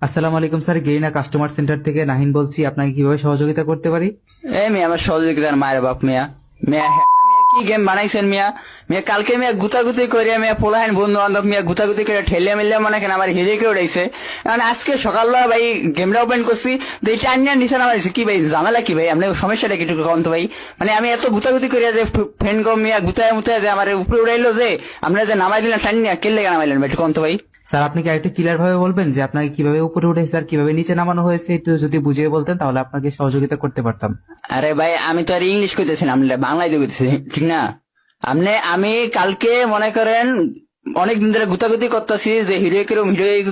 আসসালামু আলাইকুম sir, Garena customer centre থেকে নাহিন বলছি। আপনাকে কিভাবে সহযোগিতা করতে পারি? এই মিয়া আমার সহযোগিতার মায়ের বাপ মিয়া মিয়া হ্যাঁ, মিয়া কি গেম বানাইছেন মিয়া মিয়া কালকে মিয়া গুতাগুতি করে মিয়া পোলাহেন বন্ধু বান্ধব মিয়া গুতাগুতি করে ঠেলে মিললে মনে কেন আমার হিরেকে উড়াইছে। কারণ আজকে সকালবেলা ভাই গেমটা ওপেন করছি, এইটা আনিয়া নিচে নামাইছে কি ভাই ঝামেলা কি ভাই আপনার সমস্যাটা কি একটু কম তো ভাই। মানে আমি এত গুতাগুতি করিয়া যে ফ্রেন্ড কম মিয়া গুতায় মুতায় যে আমার উপরে উড়াইলো যে আপনারা যে নামাই দিলেন টানিয়া কেলে নামাইলেন ভাই একটু কম তো ভাই। স্যার, আপনি কি আরেকটু ক্লিয়ার ভাবে বলবেন যে আপনাকে কিভাবে উপরে উঠেছে আর কিভাবে নিচে নামানো হয়েছে? একটু যদি বুঝিয়ে বলতেন তাহলে আপনাকে সহযোগিতা করতে পারতাম। আরে ভাই আমি তো আর ইংলিশ কইতেছি না, আমি বাংলায় দিয়ে কইতেছি ঠিক না। আমি কালকে মনে করেন অনেকদিন ধরে গুতাগুতি করতেছি যে হিরো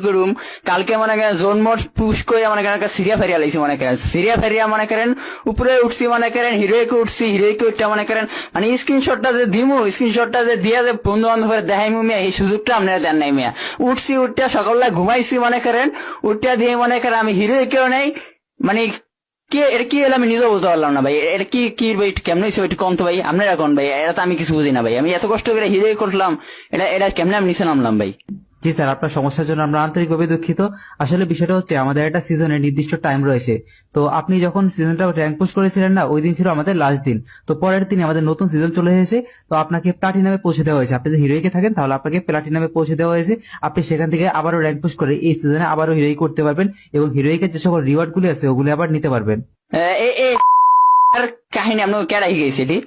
করুম কালকে মনে করেন জোন মোড পুশ করে মনে করেন একটা সিরিয়া ফেরিয়া লাইছি, মনে করেন সিরিয়া ফেরিয়া মনে করেন উপরে উঠছি, মনে করেন হিরোইকে উঠছি, হিরোইকে উঠটা মনে করেন মানে স্ক্রিনশটটা যে দিমু, স্ক্রিনশটটা যে দিয়া যে বন্ধু বান্ধবের দেখাইমু মিয়া, এই সুযোগটা আপনারা দেন নাই মিয়া। উঠছি উঠটা সকালবেলা ঘুমাইছি মনে করেন, উঠটা দিয়ে মনে করেন আমি হিরোইকেও নেই মানে কি এটা কি হলো আমি নিজেও বুঝতে পারলাম না ভাই। এটা কি কি ভাই কেমন হয়েছে একটু কম তো ভাই, আপনার এখন ভাই এটা তো আমি কিছু বুঝি না ভাই। আমি এত কষ্ট করে হিরে করলাম, এটা এটা কেমনে আমি নিচে নামলাম ভাই। জি স্যার, আপনার সমস্যার জন্য আমরা আন্তরিকভাবে দুঃখিত। আসলে বিষয়টা হচ্ছে আমাদের একটা সিজনের নির্দিষ্ট টাইম রয়েছে। তো আপনি যখন সিজনটা র্যাঙ্ক পুশ করেছিলেন না, ওই দিন ছিল আমাদের লাস্ট দিন। তো পরের দিন আমাদের নতুন সিজন চলে এসেছে। তো আপনাকে প্লাটিনামে পৌঁছে দেওয়া হয়েছে। আপনি যদি হিরোইকে থাকেন তাহলে আপনাকে প্লাটিনামে পৌঁছে দেওয়া হয়েছে। আপনি সেখান থেকে আবারও র্যাঙ্ক পুশ করে এই সিজনে আবারও হিরোই করতে পারবেন এবং হিরোইকে যে সকল রিওয়ার্ড গুলি আছে ওগুলি আবার নিতে পারবেন। এ এ আর কাহিনী আপনাকে কেডাই গেছে এটি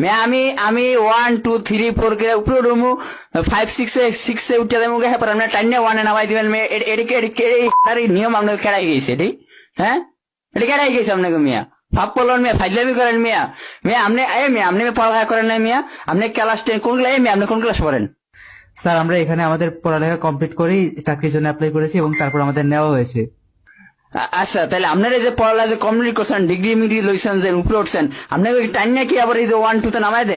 মেয়ে। আমি আমি 1 2 3 4 কে উপরে রুমু 5 6 এ উঠে দেবো হ্যাঁ পর আপনার টাইনে 1 এ নামাই দিবেন মেয়ে। এদিকে এদিকে এই নিয়ম আপনাকে কেডাই গেছে এটি, হ্যাঁ এটা কেডাই গেছে আপনাকে মিয়া। ভাব করলেন মিয়া, ফাইজলামি করেন মিয়া। মিয়া আপনি এই মিয়া আপনি পড়ালেখা করেন না মিয়া, আপনি ক্লাস 10 কোন ক্লাস, এই মিয়া আপনি কোন ক্লাস পড়েন? স্যার, আমরা এখানে আমাদের পড়ালেখা কমপ্লিট করেই চাকরির জন্য অ্যাপ্লাই করেছি এবং তারপর আমাদের নেওয়া হয়েছে। আচ্ছা তাহলে আপনারা যে পড়ালেখা কমপ্লিট করছেন, ডিগ্রি মিগ্রি লইছেন, যে উপরে উঠছেন, আপনাকে টাইম নাকি আবার এই যে 1 2 তে নামাই দেন?